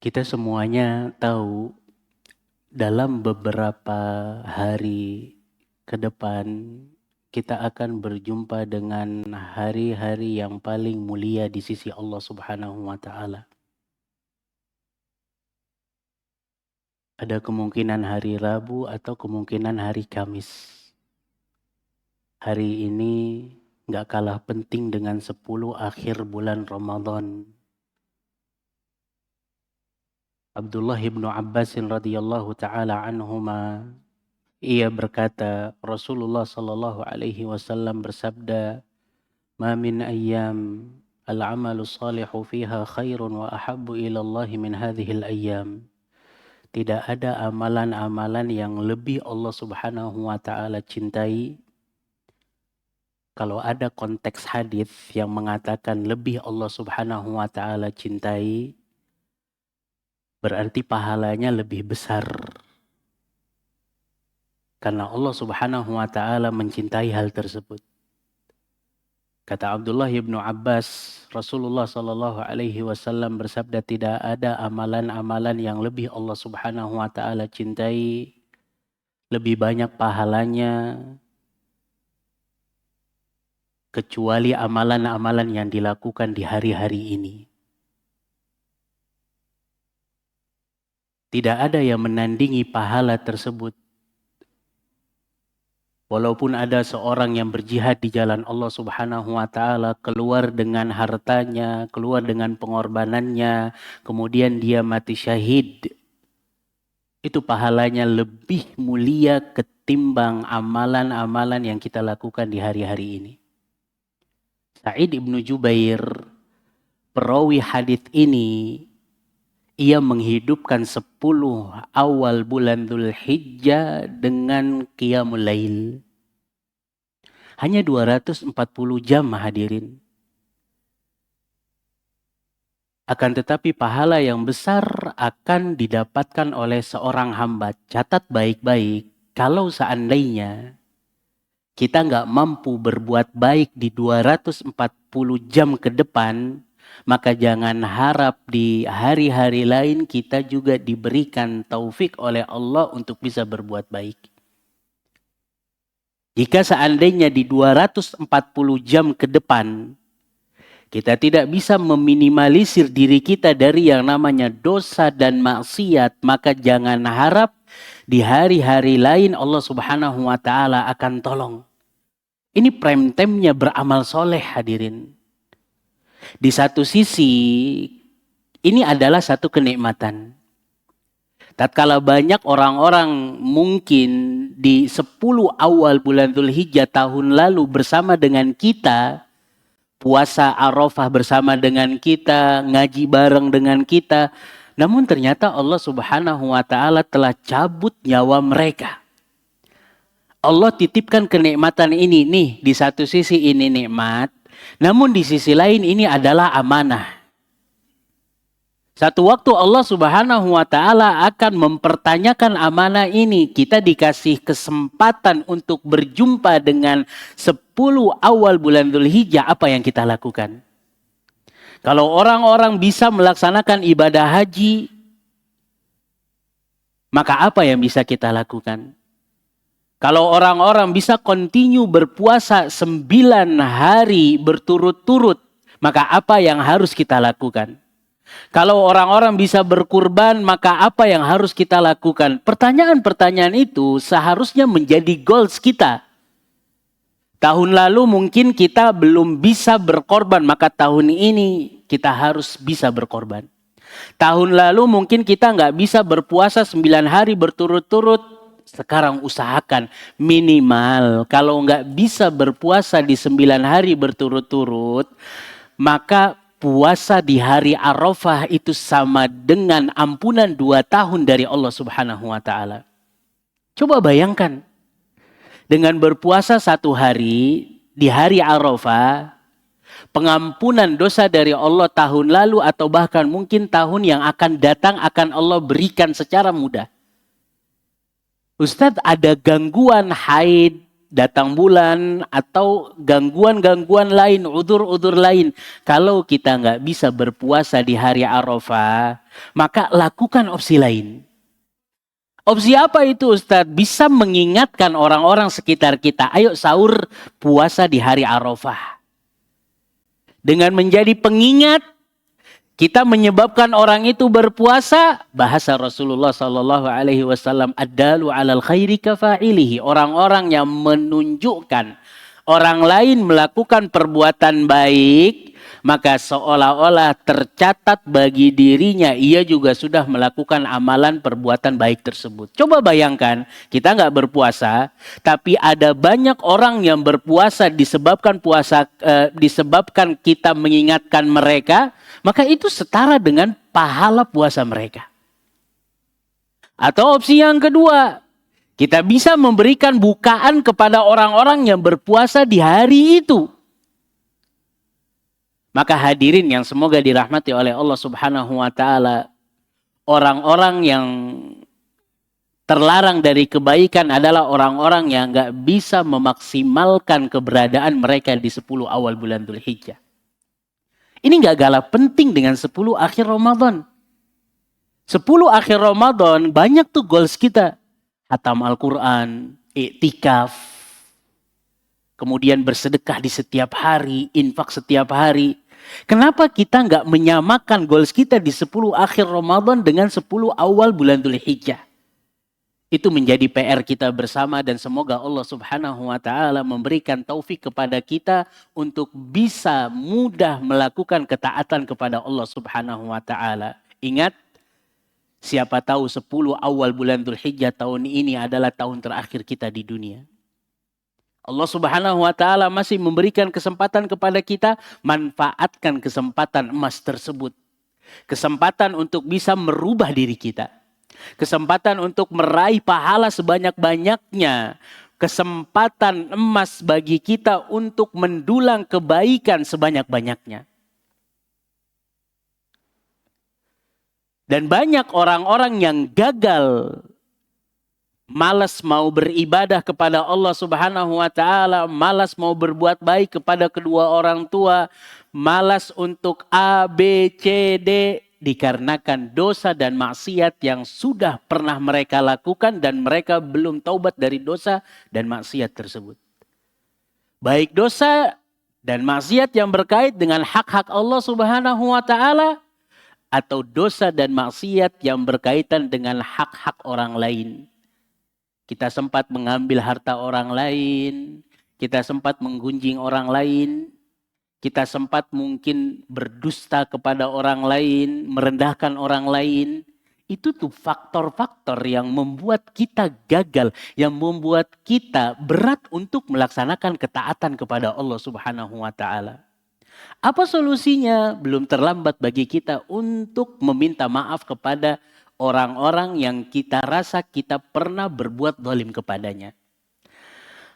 Kita semuanya tahu dalam beberapa hari ke depan kita akan berjumpa dengan hari-hari yang paling mulia di sisi Allah Subhanahu wa taala. Ada kemungkinan hari Rabu atau kemungkinan hari Kamis. Hari ini gak kalah penting dengan 10 akhir bulan Ramadan. Abdullah ibnu Abbas radhiyallahu ta'ala anhuma, ia berkata, Rasulullah sallallahu alaihi wasallam bersabda, "Ma min ayyam al-amalu salihu fiha khairun wa ahabbu ila Allah min hadhil ayyam." Tidak ada amalan-amalan yang lebih Allah Subhanahu wa taala cintai. Kalau ada konteks hadis yang mengatakan lebih Allah Subhanahu wa taala cintai, berarti pahalanya lebih besar. Karena Allah Subhanahu wa taala mencintai hal tersebut. Kata Abdullah ibnu Abbas, Rasulullah sallallahu alaihi wasallam bersabda, tidak ada amalan-amalan yang lebih Allah Subhanahu wa taala cintai, lebih banyak pahalanya, kecuali amalan-amalan yang dilakukan di hari-hari ini. Tidak ada yang menandingi pahala tersebut. Walaupun ada seorang yang berjihad di jalan Allah Subhanahu wa taala, keluar dengan hartanya, keluar dengan pengorbanannya, kemudian dia mati syahid. Itu pahalanya lebih mulia ketimbang amalan-amalan yang kita lakukan di hari-hari ini. Sa'id ibnu Jubair, perawi hadis ini, ia menghidupkan 10 awal bulan Dzulhijjah dengan qiyamul lail. Hanya 240 jam hadirin. Akan tetapi pahala yang besar akan didapatkan oleh seorang hamba. Catat baik-baik, kalau seandainya kita nggak mampu berbuat baik di 240 jam ke depan, maka jangan harap di hari-hari lain kita juga diberikan taufik oleh Allah untuk bisa berbuat baik. Jika seandainya di 240 jam ke depan kita tidak bisa meminimalisir diri kita dari yang namanya dosa dan maksiat, maka jangan harap di hari-hari lain Allah Subhanahu wa taala akan tolong. Ini prime time-nya beramal soleh hadirin. Di satu sisi, ini adalah satu kenikmatan. Tatkala banyak orang-orang mungkin di 10 awal bulan Dzulhijjah tahun lalu bersama dengan kita, puasa Arafah bersama dengan kita, ngaji bareng dengan kita, namun ternyata Allah Subhanahu wa taala telah cabut nyawa mereka. Allah titipkan kenikmatan ini nih, di satu sisi ini nikmat, namun di sisi lain ini adalah amanah. Satu waktu Allah Subhanahu wa taala akan mempertanyakan amanah ini. Kita dikasih kesempatan untuk berjumpa dengan 10 awal bulan Dzulhijjah, apa yang kita lakukan? Kalau orang-orang bisa melaksanakan ibadah haji, maka apa yang bisa kita lakukan? Kalau orang-orang bisa continue berpuasa 9 hari berturut-turut, maka apa yang harus kita lakukan? Kalau orang-orang bisa berkurban, maka apa yang harus kita lakukan? Pertanyaan-pertanyaan itu seharusnya menjadi goals kita. Tahun lalu mungkin kita belum bisa berkorban, maka tahun ini kita harus bisa berkorban. Tahun lalu mungkin kita nggak bisa berpuasa 9 hari berturut-turut. Sekarang usahakan minimal kalau nggak bisa berpuasa di 9 hari berturut-turut, maka puasa di hari Arafah itu sama dengan ampunan 2 tahun dari Allah Subhanahu wa taala. Coba bayangkan, dengan berpuasa 1 hari di hari Arafah, pengampunan dosa dari Allah tahun lalu atau bahkan mungkin tahun yang akan datang akan Allah berikan secara mudah. Ustadz, ada gangguan haid, datang bulan, atau gangguan-gangguan lain, udzur-udzur lain. Kalau kita nggak bisa berpuasa di hari Arafah, maka lakukan opsi lain. Opsi apa itu Ustadz? Bisa mengingatkan orang-orang sekitar kita, ayo sahur puasa di hari Arafah. Dengan menjadi pengingat, kita menyebabkan orang itu berpuasa. Bahasa Rasulullah SAW, ad-dalu 'alal khairi kafa'ilihi. Orang-orang yang menunjukkan orang lain melakukan perbuatan baik, maka seolah-olah tercatat bagi dirinya ia juga sudah melakukan amalan perbuatan baik tersebut. Coba bayangkan, kita nggak berpuasa, tapi ada banyak orang yang berpuasa disebabkan disebabkan kita mengingatkan mereka, maka itu setara dengan pahala puasa mereka. Atau opsi yang kedua, kita bisa memberikan bukaan kepada orang-orang yang berpuasa di hari itu. Maka hadirin yang semoga dirahmati oleh Allah Subhanahu wa Ta'ala, orang-orang yang terlarang dari kebaikan adalah orang-orang yang gak bisa memaksimalkan keberadaan mereka di 10 awal bulan Dzulhijjah. Ini gak kalah penting dengan 10 akhir Ramadan. 10 akhir Ramadan banyak tuh goals kita. Hatam Al-Quran, iktikaf, kemudian bersedekah di setiap hari, infak setiap hari. Kenapa kita nggak menyamakan goals kita di 10 akhir Ramadan dengan 10 awal bulan Dzulhijjah? Itu menjadi PR kita bersama dan semoga Allah Subhanahu wa Ta'ala memberikan taufik kepada kita untuk bisa mudah melakukan ketaatan kepada Allah Subhanahu wa Ta'ala. Ingat, siapa tahu 10 awal bulan Dzulhijjah tahun ini adalah tahun terakhir kita di dunia. Allah Subhanahu wa Ta'ala masih memberikan kesempatan kepada kita, manfaatkan kesempatan emas tersebut. Kesempatan untuk bisa merubah diri kita. Kesempatan untuk meraih pahala sebanyak-banyaknya. Kesempatan emas bagi kita untuk mendulang kebaikan sebanyak-banyaknya. Dan banyak orang-orang yang gagal, malas mau beribadah kepada Allah Subhanahu wa Ta'ala, malas mau berbuat baik kepada kedua orang tua, malas untuk A, B, C, D, dikarenakan dosa dan maksiat yang sudah pernah mereka lakukan dan mereka belum taubat dari dosa dan maksiat tersebut. Baik dosa dan maksiat yang berkait dengan hak-hak Allah Subhanahu wa Ta'ala, atau dosa dan maksiat yang berkaitan dengan hak-hak orang lain. Kita sempat mengambil harta orang lain, kita sempat menggunjing orang lain, kita sempat mungkin berdusta kepada orang lain, merendahkan orang lain. Itu tuh faktor-faktor yang membuat kita gagal, yang membuat kita berat untuk melaksanakan ketaatan kepada Allah Subhanahu wa Ta'ala. Apa solusinya? Belum terlambat bagi kita untuk meminta maaf kepada orang-orang yang kita rasa kita pernah berbuat zalim kepadanya.